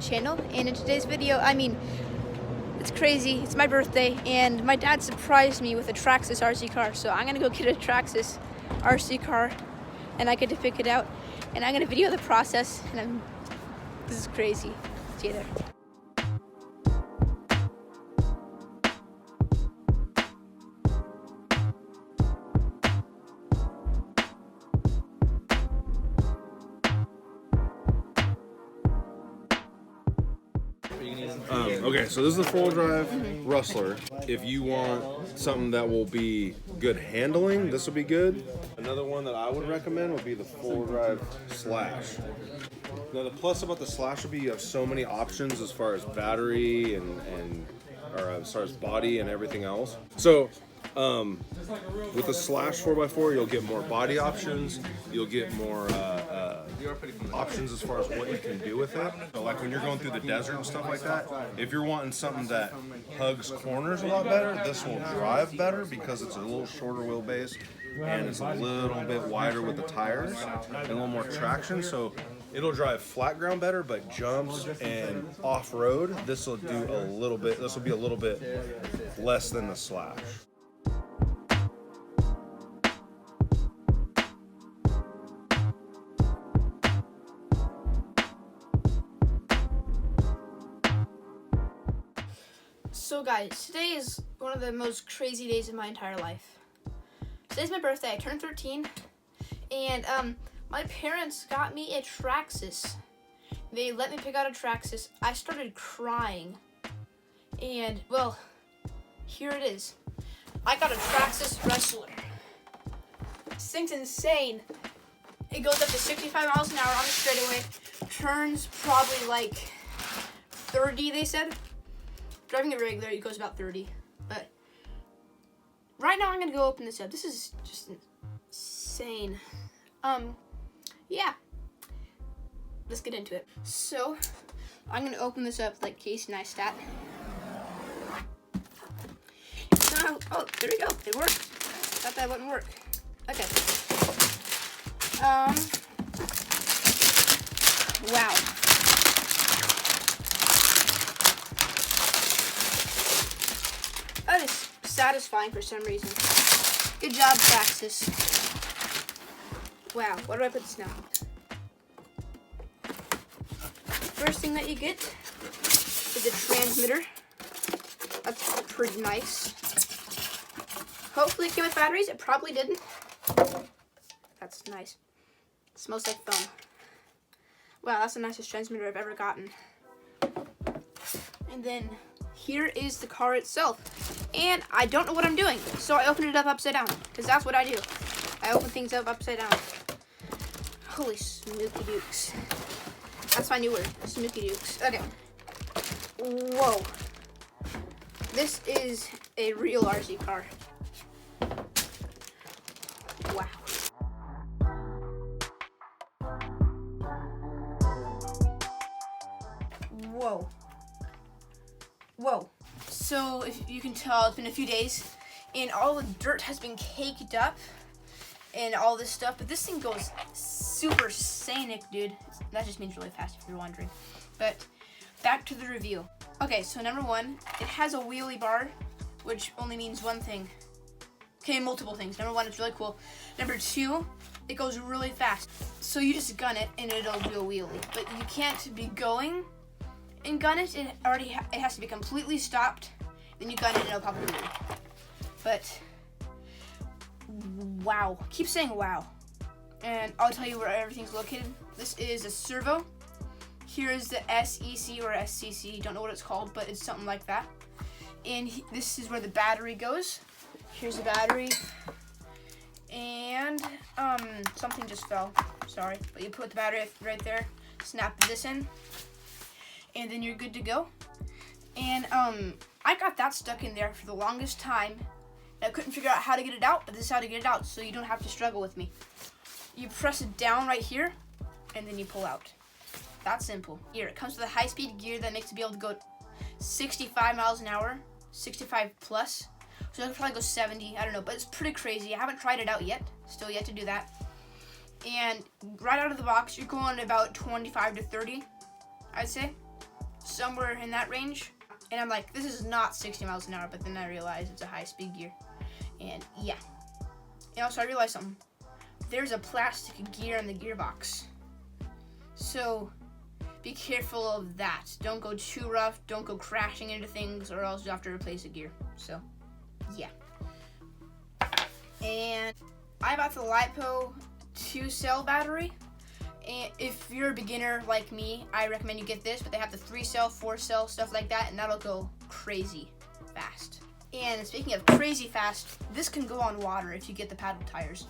channel, and in today's video, it's crazy, it's my birthday, and my dad surprised me with a Traxxas RC car, so I'm gonna go get a Traxxas RC car, and I get to pick it out, and I'm gonna video the process, and this is crazy. See you there. Okay, so this is the four-wheel drive Rustler. If you want something that will be good handling, this will be good. Another one that I would recommend would be the four-wheel drive Slash. Now the plus about the Slash would be you have so many options as far as battery or as far as body and everything else. So with the Slash 4x4, you'll get more body options. You'll get more options as far as what you can do with it. So like when you're going through the desert and stuff like that, if you're wanting something that hugs corners a lot better, this will drive better because it's a little shorter wheelbase and it's a little bit wider with the tires and a little more traction. So it'll drive flat ground better, but jumps and off-road, this will be a little bit less than the Slash. So guys, today is one of the most crazy days of my entire life. Today's my birthday. I turned 13, and my parents got me a Traxxas. They let me pick out a Traxxas. I started crying, and well, here it is. I got a Traxxas Rustler. This thing's insane. It goes up to 65 miles an hour on the straightaway. Turns probably like 30, they said. Driving it regular, it goes about 30. But right now I'm gonna go open this up. This is just insane. Yeah. Let's get into it. So I'm gonna open this up like Casey Neistat. Oh, there we go. It worked. Thought that wouldn't work. Okay. Wow. That is satisfying for some reason. Good job, Traxxas. Wow, where do I put this now? First thing that you get is a transmitter. That's pretty nice. Hopefully it came with batteries. It probably didn't. That's nice. It smells like foam. Wow, that's the nicest transmitter I've ever gotten. And then here is the car itself. And I don't know what I'm doing, so I opened it up upside down, because that's what I do. I open things up upside down. Holy smokey dukes. That's my new word, smokey dukes. Okay. Whoa. This is a real RC car. Wow. Whoa. Whoa. So if you can tell, it's been a few days and all the dirt has been caked up and all this stuff, but this thing goes super scenic, dude. That just means really fast if you're wondering. But back to the review. Okay, so number one, it has a wheelie bar, which only means one thing. Okay, multiple things. Number one, it's really cool. Number two, it goes really fast. So you just gun it and it'll do a wheelie, but you can't be going and gun it. It has to be completely stopped. Then you gun it and it'll pop a wheelie. But wow, keep saying wow. And I'll tell you where everything's located. This is a servo. Here is the SEC or SCC, don't know what it's called, but it's something like that. And this is where the battery goes. Here's the battery. And something just fell, sorry. But you put the battery right there, snap this in, and then you're good to go. And I got that stuck in there for the longest time. I couldn't figure out how to get it out, but this is how to get it out, so you don't have to struggle with me. You press it down right here, and then you pull out. That's simple. Here, it comes with a high-speed gear that makes it be able to go 65 miles an hour, 65 plus. So I could probably go 70, I don't know, but it's pretty crazy. I haven't tried it out yet, still yet to do that. And right out of the box, you're going about 25 to 30, I'd say. somewhere in that range. And I'm like, this is not 60 miles an hour, but then I realized it's a high-speed gear. And yeah. And also I realized something. There's a plastic gear in the gearbox. So be careful of that. Don't go too rough. Don't go crashing into things, or else you have to replace the gear. So yeah. And I bought the LiPo 2-cell battery. And if you're a beginner like me, I recommend you get this, but they have the 3-cell, 4-cell, stuff like that, and that'll go crazy fast. And speaking of crazy fast, this can go on water if you get the paddle tires.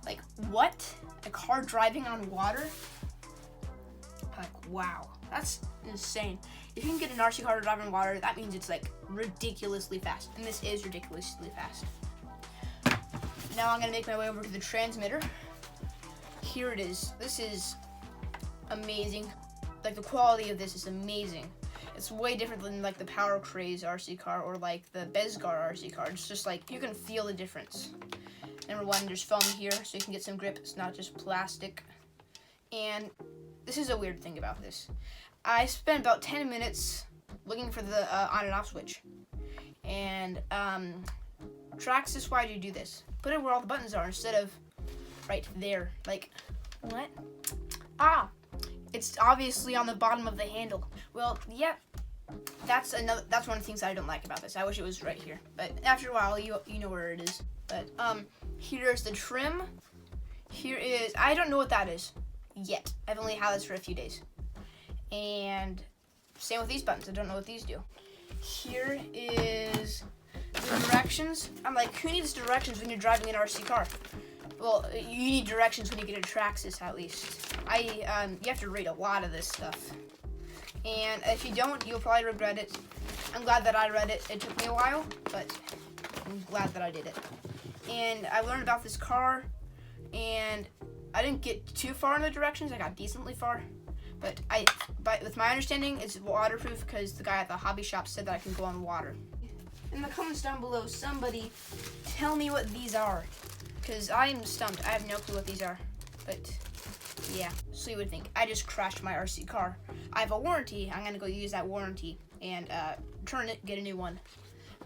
Like, what? A car driving on water? Like, wow, that's insane. If you can get an RC car to drive on water, that means it's like ridiculously fast, and this is ridiculously fast. Now I'm gonna make my way over to the transmitter. Here it is. This is amazing. Like, the quality of this is amazing. It's way different than like the Power Craze RC car or like the Bezgar RC car. It's just like you can feel the difference. Number one, there's foam here so you can get some grip. It's not just plastic. And this is a weird thing about this. I spent about 10 minutes looking for the on and off switch. And Traxxas, why do you do this? Put it where all the buttons are instead of right there. Like, what? Ah, it's obviously on the bottom of the handle. Well, yeah, that's one of the things I don't like about this. I wish it was right here, but after a while, you know where it is. But here's the trim. Here is, I don't know what that is yet. I've only had this for a few days. And same with these buttons. I don't know what these do. Here is the directions. I'm like, who needs directions when you're driving an RC car? Well, you need directions when you get a Traxxas, at least. You have to read a lot of this stuff. And if you don't, you'll probably regret it. I'm glad that I read it. It took me a while, but I'm glad that I did it. And I learned about this car, and I didn't get too far in the directions. I got decently far. But with my understanding, it's waterproof because the guy at the hobby shop said that I can go on water. In the comments down below, somebody tell me what these are. Because I'm stumped. I have no clue what these are. But yeah, so you would think. I just crashed my RC car. I have a warranty. I'm going to go use that warranty and return it, get a new one.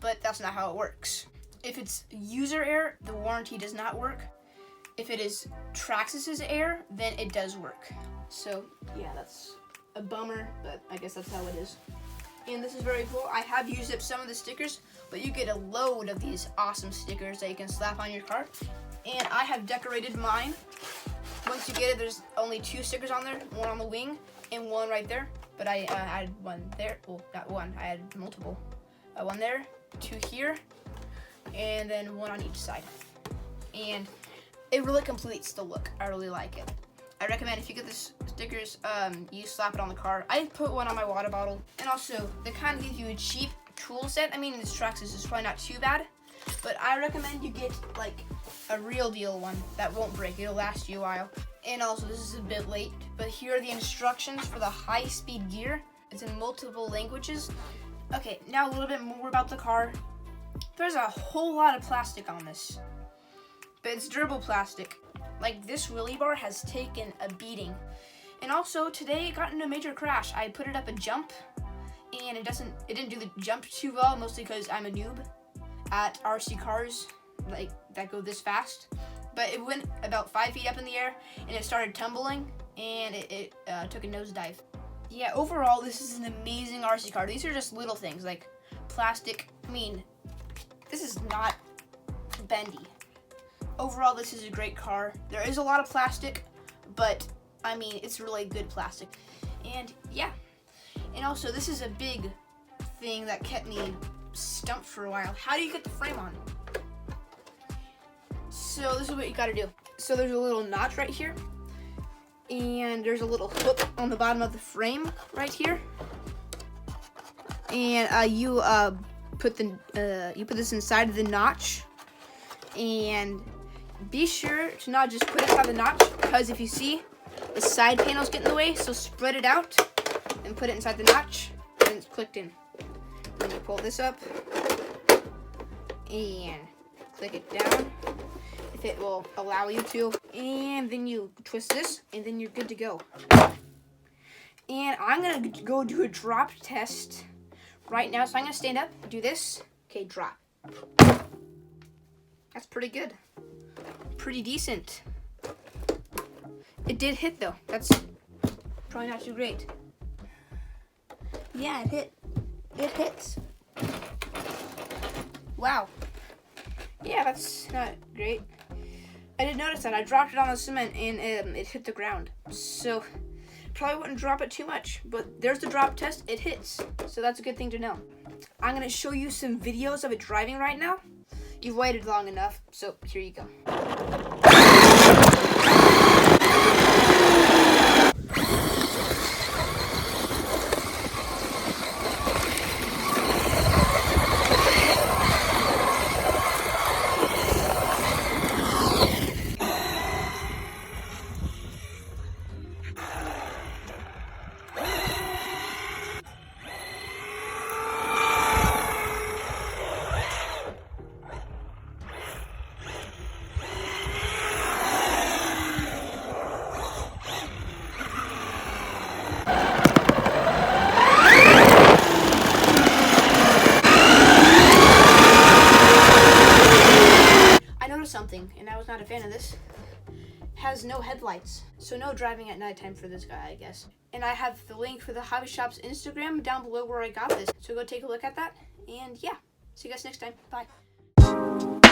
But that's not how it works. If it's user error, the warranty does not work. If it is Traxxas' error, then it does work. So yeah, that's a bummer, but I guess that's how it is. And this is very cool. I have used up some of the stickers, but you get a load of these awesome stickers that you can slap on your car. And I have decorated mine. Once you get it, there's only 2 stickers on there, one on the wing and one right there. But I added one there. Well, not one. I added multiple. One there, 2 here, and then one on each side. And it really completes the look. I really like it. I recommend if you get the stickers, you slap it on the car. I put one on my water bottle. And also, they kind of give you a cheap tool set. I mean, this Traxxas is probably not too bad. But I recommend you get, like, a real deal one that won't break. It'll last you a while. And also, this is a bit late, but here are the instructions for the high-speed gear. It's in multiple languages. Okay, now a little bit more about the car. There's a whole lot of plastic on this, but it's durable plastic. Like, this wheelie bar has taken a beating. And also, today it got in a major crash. I put it up a jump, and it didn't do the jump too well, mostly because I'm a noob at RC cars, like, that go this fast. But it went about 5 feet up in the air, and it started tumbling, and it took a nosedive. Yeah, overall, this is an amazing RC car. These are just little things, like plastic. I mean, this is not bendy. Overall, this is a great car. There is a lot of plastic, but, I mean, it's really good plastic. And, yeah. And also, this is a big thing that kept me stumped for a while. How do you get the frame on? So this is what you gotta do. So there's a little notch right here, and there's a little hook on the bottom of the frame right here. And you put this inside of the notch, and be sure to not just put it inside the notch, because if you see, the side panels get in the way. So spread it out and put it inside the notch, and it's clicked in. Then you pull this up and click it down if it will allow you to, and then you twist this, and then you're good to go. And I'm gonna go do a drop test right now. So I'm gonna stand up, do this. Okay, drop. That's pretty good. Pretty decent. It did hit though. That's probably not too great. Yeah, it hit. It hits. Wow. Yeah, that's not great. I did notice that. I dropped it on the cement and it hit the ground. So probably wouldn't drop it too much, but there's the drop test. It hits. So that's a good thing to know. I'm gonna show you some videos of it driving right now. You've waited long enough, so here you go. Something, and I was not a fan of this. Has no headlights, so no driving at nighttime for this guy, I guess. And I have the link for the hobby shop's Instagram down below where I got this, so go take a look at that. And yeah, see you guys next time. Bye.